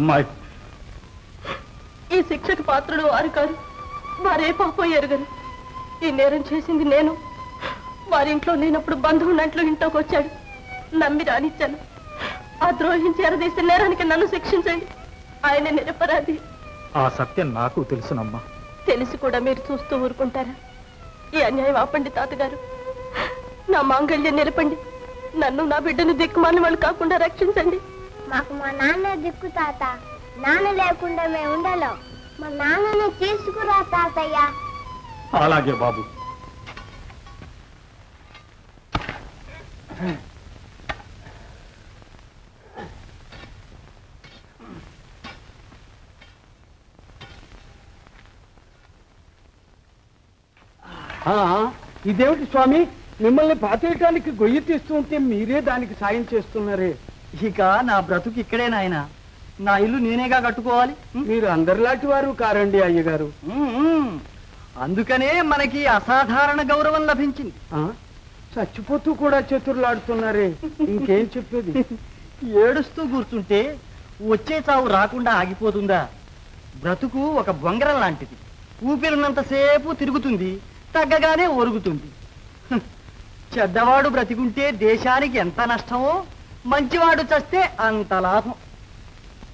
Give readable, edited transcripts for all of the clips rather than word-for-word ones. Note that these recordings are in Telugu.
అమ్మాయి, ఈ శిక్షకు పాత్రుడు వారు కాదు. వారే పాపం ఎరుగరు. ఈ నేరం చేసింది నేను. వారింట్లో నేనప్పుడు బంధువున్నట్లు ఇంట్లోకి వచ్చాడు. నమ్మి రానిచ్చాను. ఆ ద్రోహం చేరదీసిన నేరానికి నన్ను శిక్షించండి. ఆయన నిరపరాధి. ఆ సత్యం నాకు తెలుసునమ్మా. తెలిసి కూడా మీరు చూస్తూ ఊరుకుంటారా? ఈ అన్యాయం ఆపండి తాతగారు. నా మాంగళ్యం నిలపండి. నన్ను నా బిడ్డను దిక్కుమాలిన వాళ్ళు కాకుండా రక్షించండి. మాకు మా నాన్న దిక్కు తాత. నాన్న లేకుండా మేము ఉండలేం. మా నాన్నని తీసుకురా తాతయ్య. అలాగే బాబు. ఇదేమిటి స్వామి, మిమ్మల్ని పాతేయటానికి గొయ్యి తీస్తూ ఉంటే మీరే దానికి సాయం చేస్తున్నారే. ఇక నా బ్రతుకు ఇక్కడే నాయన. నా ఇల్లు నేనేగా కట్టుకోవాలి. మీరు అందరిలాంటి వారు కారండి అయ్యగారు. అందుకనే మనకి అసాధారణ గౌరవం లభించింది. చచ్చిపోతూ కూడా చతుర్లాడుతున్నారే, ఇంకేం చెప్పేది? ఏడుస్తూ కూర్చుంటే వచ్చే చావు రాకుండా ఆగిపోతుందా? బ్రతుకు ఒక బొంగరం లాంటిది. ఊపిరినంతసేపు తిరుగుతుంది, తగ్గగానే ఒరుగుతుంది. చెడ్డవాడు బ్రతికుంటే దేశానికి ఎంత నష్టమో, మంచివాడు చస్తే అంత లాభం.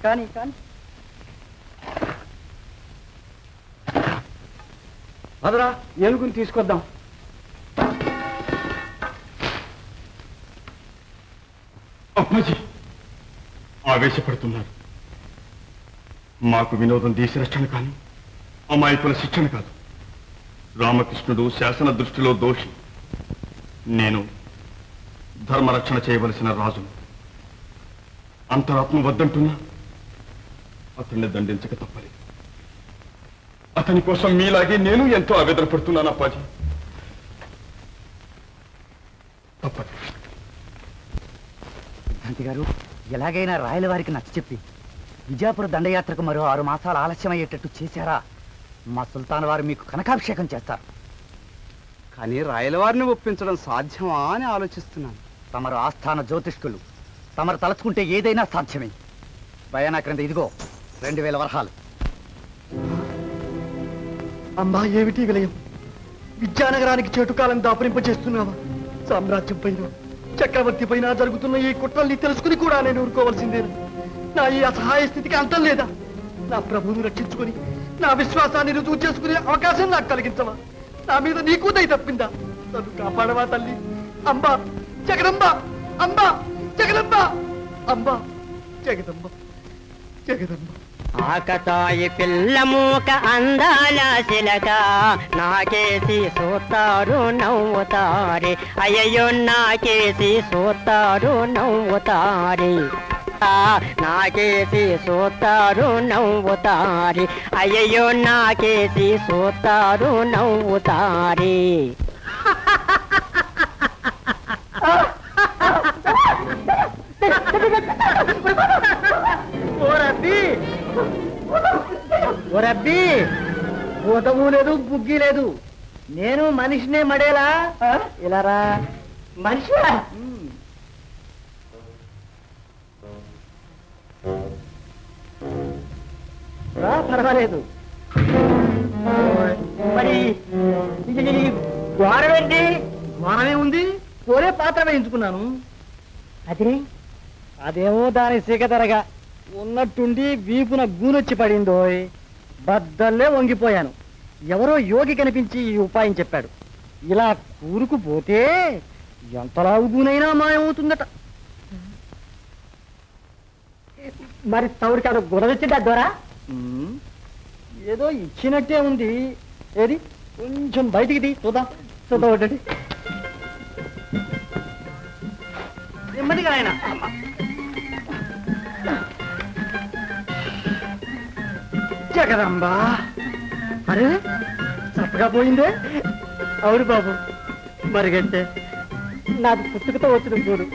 కానీ కానీ అదరా ఏనుగుని తీసుకొద్దాం. అప్పాజీ ఆవేశపడుతున్నారు. మాకు వినోదం దేశ రక్షణ కానీ అమాయకుల శిక్షణ కాదు. రామకృష్ణుడు శాసన దృష్టిలో దోషి. నేను ధర్మరక్షణ చేయవలసిన రాజును. అంతరాత్మ వద్దంటున్నా అతన్ని దండించక తప్పలేదు. అతని కోసం మీలాగే నేను ఎంతో ఆవేదన పడుతున్నాను అప్పాజీ. తప్పదు. శాంతి గారు, ఎలాగైనా రాయల వారికి నచ్చ చెప్పి విజయపుర దండయాత్రకు మరో 6 మాసాలు ఆలస్యం అయ్యేటట్టు చేశారా? మా సుల్తాన్ వారు మీకు కనకాభిషేకం చేస్తారు. కానీ రాయలవారిని ఒప్పించడం సాధ్యమా అని ఆలోచిస్తున్నాను. తమరు ఆస్థాన జ్యోతిష్కులు. తమరు తలుచుకుంటే ఏదైనా సాధ్యమే. భయానా క్రింద ఇదిగో 2000 వరహాలు. అమ్మా, ఏమిటి విలయం? విద్యానగరానికి చేటుకాలం దాపరింపచేస్తున్నావా? సామ్రాజ్యం పైన, చక్రవర్తి పైన జరుగుతున్న ఈ కుట్రల్ని తెలుసుకుని కూడా నేను ఊరుకోవలసిందేనా? నా ఈ అసహాయ స్థితికి అంతం లేదా? నా ప్రభువును రక్షించుకుని నా విశ్వాసాన్ని రుజువు చేసుకునే అవకాశం నాకు కలిగించవా? నా మీద నీకు దయ తప్పిందా? నన్ను కాపాడవా తల్లి. అంబా, జగదంబ, అంబా, జగదంబ, అంబా, జగదంబ, జగదంబ. ఆకతాయి పిల్లమూక అందాల శిలక నాకేసి సోతారు నవ్వుతారే. అయ్యో నాకేసి సోతారు నవ్వుతారే. నాకేసి సోతారు నవ్వుతారే. అయ్యో నాకేసి సోతారు నవ్వుతారే. ఓరబ్బి, భూతము లేదు, బుగ్గి లేదు. నేను మనిషినే మడేలా. ఇలా రా. మనిషి రా, పర్వాలేదు. మరి ద్వారమేంటి? ద్వారమే ఉంది. పోరే పాత్ర వేయించుకున్నాను. అదే అదేమో దాని సీకతరగా ఉన్నట్టుండి వీపున గూనొచ్చి పడిందో. బద్దల్లే వంగిపోయాను. ఎవరో యోగి కనిపించి ఈ ఉపాయం చెప్పాడు. ఇలా కూరుకుపోతే ఎంతలావు గూనైనా మాయమవుతుందట. మరి తౌడికాడు గురవచ్చిందా ద్వారా? ఏదో ఇచ్చినట్టే ఉంది. ఏది కొంచెం బయటికి తీ, చూద్దాం. చూద్దాం ఒకటి నెమ్మదిగా ఆయన. జగదంబా, అరే చప్పగా పోయిందే. అవును బాబు, మరిగంటే నాకు పుట్టుకతో వచ్చిన చూడు.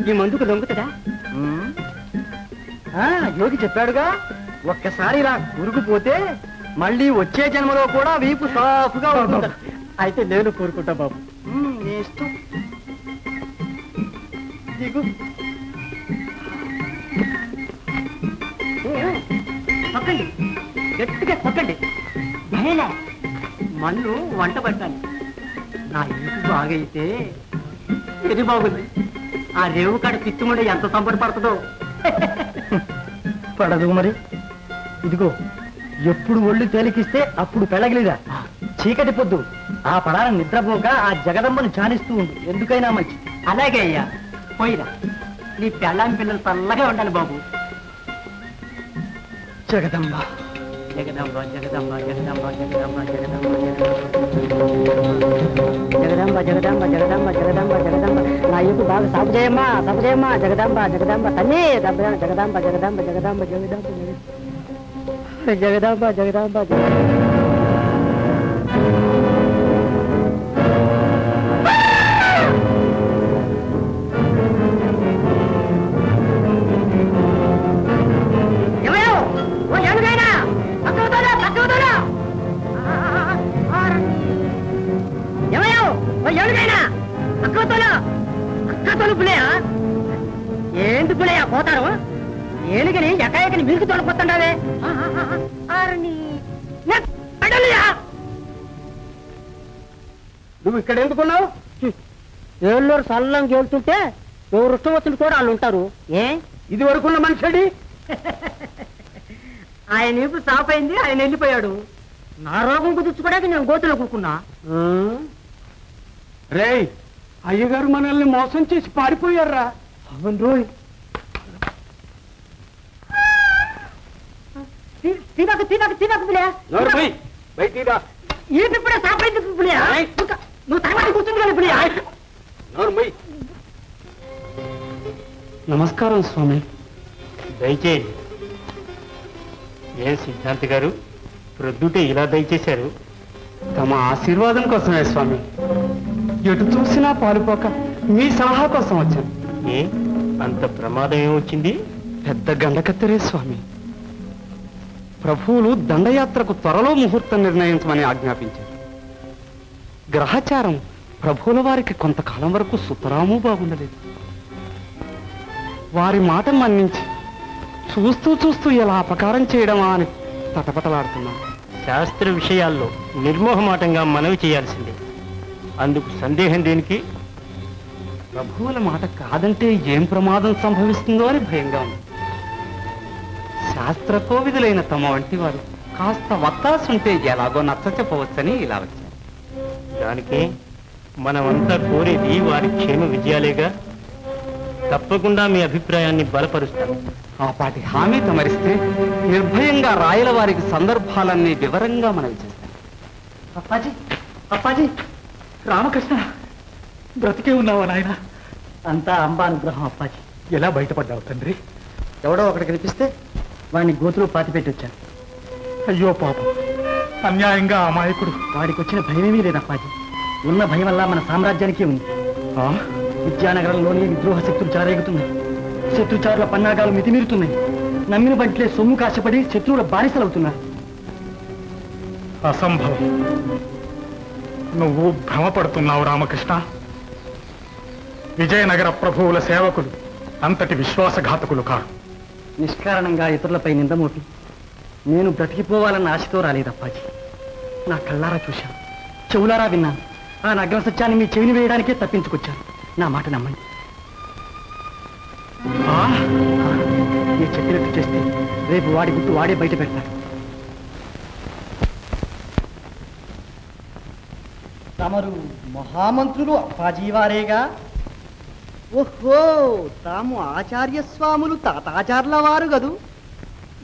ఈ మందుకు దొంగతడా? యోగి చెప్పాడుగా, ఒక్కసారి ఇలా కూరుకుపోతే మళ్ళీ వచ్చే జన్మలో కూడా వీపు సాఫ్గా ఉంటుంది. అయితే నేను కోరుకుంటా బాబు. నీ ఇష్టం. దిగు. తొక్కండి, గట్టిగా తొక్కండి. భయలే, మన్ను వంట పట్టాలి. నా ఇంటి బాగైతే ఇది బాగుంది. ఆ రేవు కాడ పిచ్చుముండే ఎంత సంబడి పడుతుందో. పడదు మరి. ఇదిగో, ఎప్పుడు ఒళ్ళు తేలికిస్తే అప్పుడు పెళ్ళగలిగా. చీకటి పొద్దు ఆ పడాలను నిద్రపోక ఆ జగదంబను ఛానిస్తూ ఉండు, ఎందుకైనా మంచి. అలాగే అయ్యా, పోయిరా. నీ పెళ్ళాం పిల్లలు చల్లగా ఉండాలి బాబు. జగదంబ జగదంబ జగదంబ జగదంబ జగదంబ జగదంబ జగదంబ జగదంబ జగదంబ జగదంబ జగదంబ నా ఇంటి బాగా సాగు చేయమ్మా, సాగు చేయమ్మా. జగదంబ జగదంబ తల్లి జగదంబ జగదంబ జగదంబ జగదంబ జగదంబ జగదంబ ఏంటి పులయ్యా పోతారు? ఏనుగని ఎకాయకని మీకు తోడపోతుండవే. నువ్వు ఇక్కడ ఎందుకున్నావు? ఏళ్ళూరు సల్లం గెలుతుంటే ఎవరు ఇష్టం వచ్చిన కూడా వాళ్ళు ఉంటారు. ఏ ఇది వరకున్న మనిషి ఆయన ఇప్పుడు సాప్ అయింది, ఆయన వెళ్ళిపోయాడు. నా రోగం కుదుర్చుకోవడానికి నేను గోతులో కూకున్నా. రేయ్, అయ్యగారు మనల్ని మోసం చేసి పారిపోయారా? అవును రోయ్. తీనకు తీనకు తీనకు పులే బయట ఇప్పుడే సాప్ అయింది పులే. నువ్వు తర్వాత కూర్చుంది కానీ పులే. నమస్కారం స్వామి. దయచేయండి. ఏం సిద్ధాంతి గారు, ప్రొద్దుటే ఇలా దయచేశారు? తమ ఆశీర్వాదం కోసమే స్వామి. ఎటు చూసినా పాలుపోక మీ సలహా కోసం వచ్చాను. ఏ అంత ప్రమాదం ఏమొచ్చింది? పెద్ద గండకత్తెరే స్వామి. ప్రభువులు దండయాత్రకు త్వరలో ముహూర్తం నిర్ణయించమని ఆజ్ఞాపించారు. గ్రహచారం ప్రభువుల వారికి కొంతకాలం వరకు సుతరాము బాగుండలేదు. వారి మాట మన్నించి చూస్తూ చూస్తూ ఎలా అపకారం చేయడమా అని తటపటలాడుతున్నాను. శాస్త్ర విషయాల్లో నిర్మోహమాటంగా మనవి చేయాల్సిందే. అందుకు సందేహం దేనికి? ప్రభువుల మాట కాదంటే ఏం ప్రమాదం సంభవిస్తుందో అని భయంగా ఉంది. శాస్త్ర కోవిదులైన తమ వంటి వారు కాస్త వత్తాసుంటే ఎలాగో నచ్చ చెప్పవచ్చని ఇలా వచ్చారు. దానికే మనమంతా కోరేది వారి క్షేమ విజయాలేగా. తప్పకుండా మీ అభిప్రాయాన్ని బలపరుస్తాను. ఆ పాటి హామీ తమరిస్తే నిర్భయంగా రాయల వారికి సందర్భాలన్నీ వివరంగా మనవి చేస్తాను. అప్పాజీ, అప్పాజీ, రామకృష్ణ, బ్రతికే ఉన్నావా నాయన? అంతా అంబా అనుగ్రహం అప్పాజీ. ఎలా బయటపడ్డావు తండ్రి? ఎవడో ఒకటి కనిపిస్తే వాడిని గోతులో పాతిపెట్టి వచ్చాను. అయ్యో పాపం, అన్యాయంగా అమాయకుడు. వాడికి వచ్చిన భయమేమీ లేదు అప్పాజీ. ఉన్న భయం వల్ల మన సామ్రాజ్యానికే ఉంది. విద్యానగరంలోని విద్రోహ శక్తులు చారేగుతున్నాయి. శత్రుచారుల పన్నాగాలు మితిమీరుతున్నాయి. నమ్మిన బంట్లే సొమ్ము కాశపడి శత్రువుల బానిసలవుతున్నారు. అసంభవం. నువ్వు భ్రమపడుతున్నావు రామకృష్ణ. విజయనగర ప్రభువుల సేవకులు అంతటి విశ్వాసఘాతకులు కారు. నిష్కారణంగా ఇతరులపై నిందమోపి నేను బ్రతికిపోవాలన్న ఆశతో రాలేదప్పాజీ. నా కళ్ళారా చూశాను, చెవులారా విన్నాను. ఆ నగ్న సత్యాన్ని మీ చెవిని వేయడానికే తప్పించుకొచ్చాను. నా మాట నమ్మండి. మీరు చెప్పినట్టు చేస్తే రేపు వాడి గుట్టు వాడే బయట పెడతాడు. తమరు మహామంత్రులు అప్పాజీ వారేగా? ఓహో, తాము ఆచార్య స్వాములు తాతాచార్ల వారు గదు.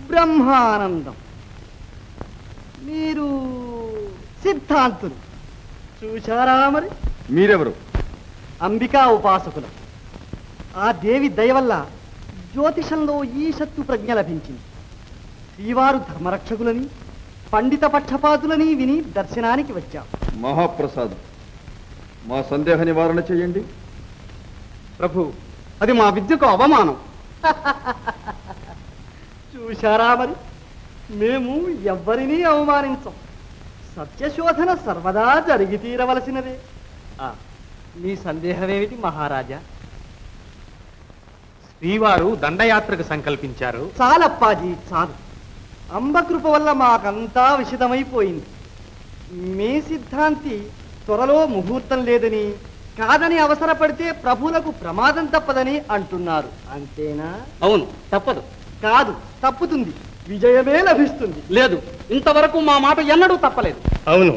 బ్రహ్మానందం. మీరు సిద్ధాంతులు. చూశారా మరి? మీరెవరు? అంబికా ఉపాసకులు. ఆ దేవి దయ వల్ల జ్యోతిషంలో ఈశత్తు ప్రజ్ఞ లభించింది. శ్రీవారు ధర్మరక్షకులని, పండిత పక్షపాతులని విని దర్శనానికి వచ్చాం. మహాప్రసాదం. మా సందేహ నివారణ చేయండి. ప్రభు, అది మా విద్యకు అవమానం. చూశారా మరి? మేము ఎవ్వరినీ అవమానించం. సత్యశోధన సర్వదా జరిగి తీరవలసినదే. మీ సందేహమేమిటి మహారాజా? శ్రీవారు దండయాత్రకు సంకల్పించారు. చాలప్పాజీ చాలు. అంబకృప వల్ల మాకంతా విషితమైపోయింది. మీ సిద్ధాంతి త్వరలో ముహూర్తం లేదని, కాదని అవసరపడితే ప్రభువులకు ప్రమాదం తప్పదని అంటున్నారు. అంతేనా? అవును, తప్పదు. కాదు, తప్పుతుంది. విజయమే లభిస్తుంది. లేదు, ఇంతవరకు మా మాట ఎన్నడూ తప్పలేదు. అవును,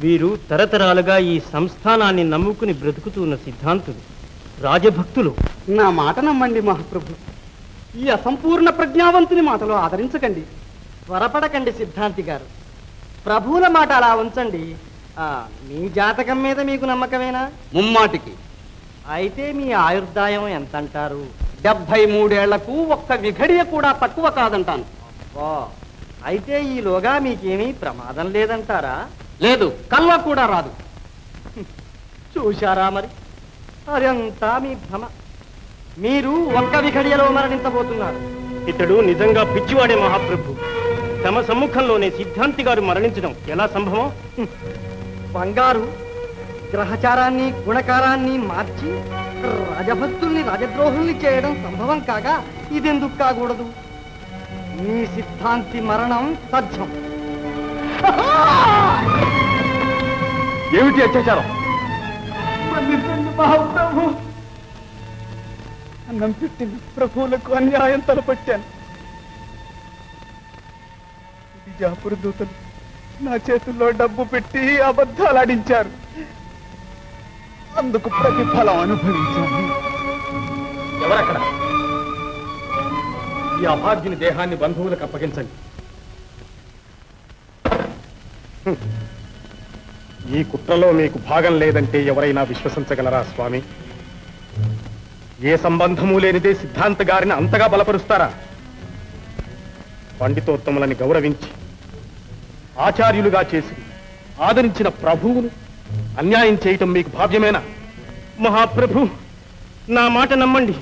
వీరు తరతరాలుగా ఈ సంస్థానాన్ని నమ్ముకుని బ్రతుకుతున్న సిద్ధాంతులు, రాజభక్తులు. నా మాట నమ్మండి మహాప్రభు. ఈ అసంపూర్ణ ప్రజ్ఞావంతుని మాటలు ఆదరించకండి. త్వరపడకండి సిద్ధాంతి గారు. ప్రభువుల మాట అలా ఉంచండి. మీ జాతకం మీద మీకు నమ్మకమేనా? ముమ్మాటికి. అయితే మీ ఆయుర్దాయం ఎంత అంటారు? 73 ఏళ్లకు ఒక్క విఘడియ కూడా తక్కువ కాదంటాను. అయితే ఈలోగా మీకేమీ ప్రమాదం లేదంటారా? లేదు, కల్వ కూడా రాదు. చూశారా మరి, అదంతా మీ భ్రమ. మీరు ఒక్క విఘడియలో మరణించబోతున్నారు. ఇతడు నిజంగా పిచ్చివాడే మహాప్రభు. తమ సమ్ముఖంలోనే సిద్ధాంతి గారు మరణించడం ఎలా సంభవం? బంగారు గ్రహచారాన్ని గుణకారాన్ని మార్చి రాజభక్తుల్ని రాజద్రోహుల్ని చేయడం సంభవం కాగా ఇదెందుకు కాకూడదు? మీ సిద్ధాంతి మరణం తథ్యం. ఏమిటి అత్యాచారం? మహాప్రభు, అన్నం పెట్టిన ప్రభువులకు అన్యాయం తలపట్టాను. బిజాపుర దూతలు నా చేతుల్లో డబ్బు పెట్టి అబద్ధాలు ఆడించారు. అందుకు ప్రతిఫలం అనుభవించాను. ఎవరక్కడ? ఈ అభాగ్యుని దేహాన్ని బంధువులకు అప్పగించండి. ఈ కుట్రలో మీకు భాగం లేదంటే ఎవరైనా విశ్వసించగలరా స్వామి? ఏ సంబంధము లేనిదే సిద్ధాంత గారిని అంతగా బలపరుస్తారా? పండితోత్తములని గౌరవించి ఆచార్యులుగా చేసి ఆదరించిన ప్రభువును అన్యాయం చేయటం మీకు భావ్యమేనా? మహాప్రభు, నా మాట నమ్మండి.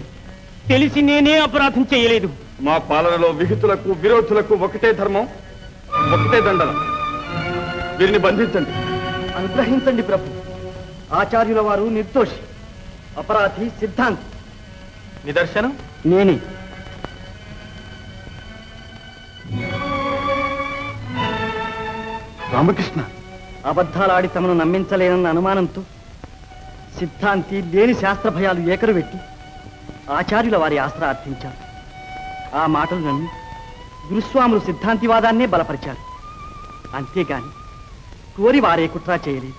తెలిసి నేనే అపరాధం చేయలేదు. మా పాలనలో విహితులకు విరోధులకు ఒకటే ధర్మం, ఒకటే దండన. వీరిని బంధించండి. అనుగ్రహించండి ప్రభు. ఆచార్యుల వారు నిర్దోషి, అపరాధి సిద్ధాంతి. నిదర్శనం నేనే. రామకృష్ణ, అబద్ధాలాడి తమను నమ్మించలేనన్న అనుమానంతో సిద్ధాంతి లేని శాస్త్ర భయాలు ఏకరు పెట్టి ఆచార్యుల వారి ఆశ్ర అర్థించారు. ఆ మాటలు నమ్మి గురుస్వాములు సిద్ధాంతివాదాన్నే బలపరిచారు. అంతేగాని కోరి వారే కుట్రా చేయలేదు.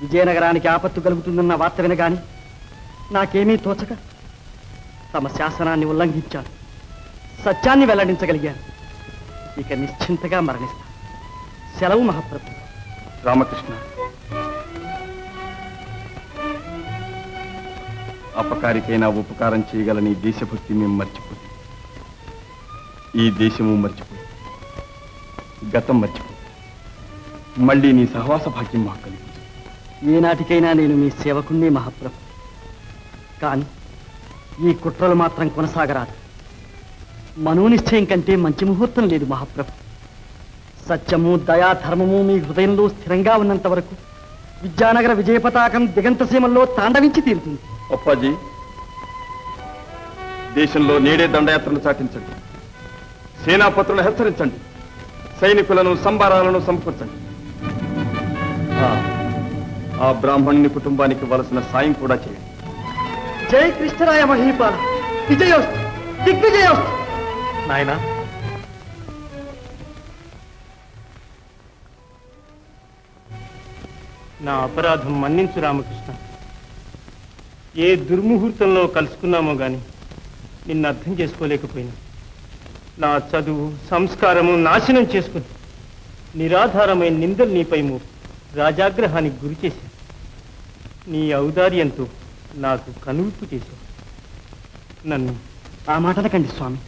విజయనగరానికి ఆపత్తు కలుగుతుందన్న వార్త వినగాని నాకేమీ తోచక తమ శాసనాన్ని ఉల్లంఘించాను. సత్యాన్ని వెల్లడించగలిగాను. ఇక నిశ్చింతగా మరణిస్తాను. సెలవు మహాప్రభు. రామకృష్ణ, అపకారికైనా ఉపకారం చేయగలని దేశభక్తి మేము మర్చిపోయింది. ఈ దేశము మర్చిపోయింది, గతం మర్చిపోయింది. మళ్ళీ నీ సహవాస భాగ్యం మాకు కలిగింది. ఏనాటికైనా నేను మీ సేవకుణ్ణి మహాప్రభు. కానీ ఈ కుట్రలు మాత్రం కొనసాగరాదు. మనోనిశ్చయం కంటే మంచి ముహూర్తం లేదు మహాప్రభు. సత్యము దయా ధర్మము మీ హృదయంలో స్థిరంగా ఉన్నంత వరకు విద్యానగర విజయ పతాకం దిగంత సీమల్లో తాండవించి తీరుతుంది. అప్పాజీ, దేశంలో నేడే దండయాత్రను చాటించండి. సేనాపతులను హెచ్చరించండి. సైనికులను సంబారాలను సమకూర్చండి. ఆ బ్రాహ్మణుని కుటుంబానికి వలసిన సాయం కూడా చేయండి. జై కృష్ణరాయ మహీపాల. విజయోస్తు, దిగ్విజయోస్తు. నాయనా, నా అపరాధం మన్నించు రామకృష్ణ. ఏ దుర్ముహూర్తంలో కలుసుకున్నామో గాని నిన్ను అర్థం చేసుకోలేకపోయినా నా చదువు సంస్కారము నాశనం చేసుకుని నిరాధారమైన నిందలు నీపై మోపు రాజాగ్రహానికి గురి చేశాను. నీ ఔదార్యంతో నాకు కనువిప్పు చేశావు. నన్ను ఆ మాటలకండి స్వామి.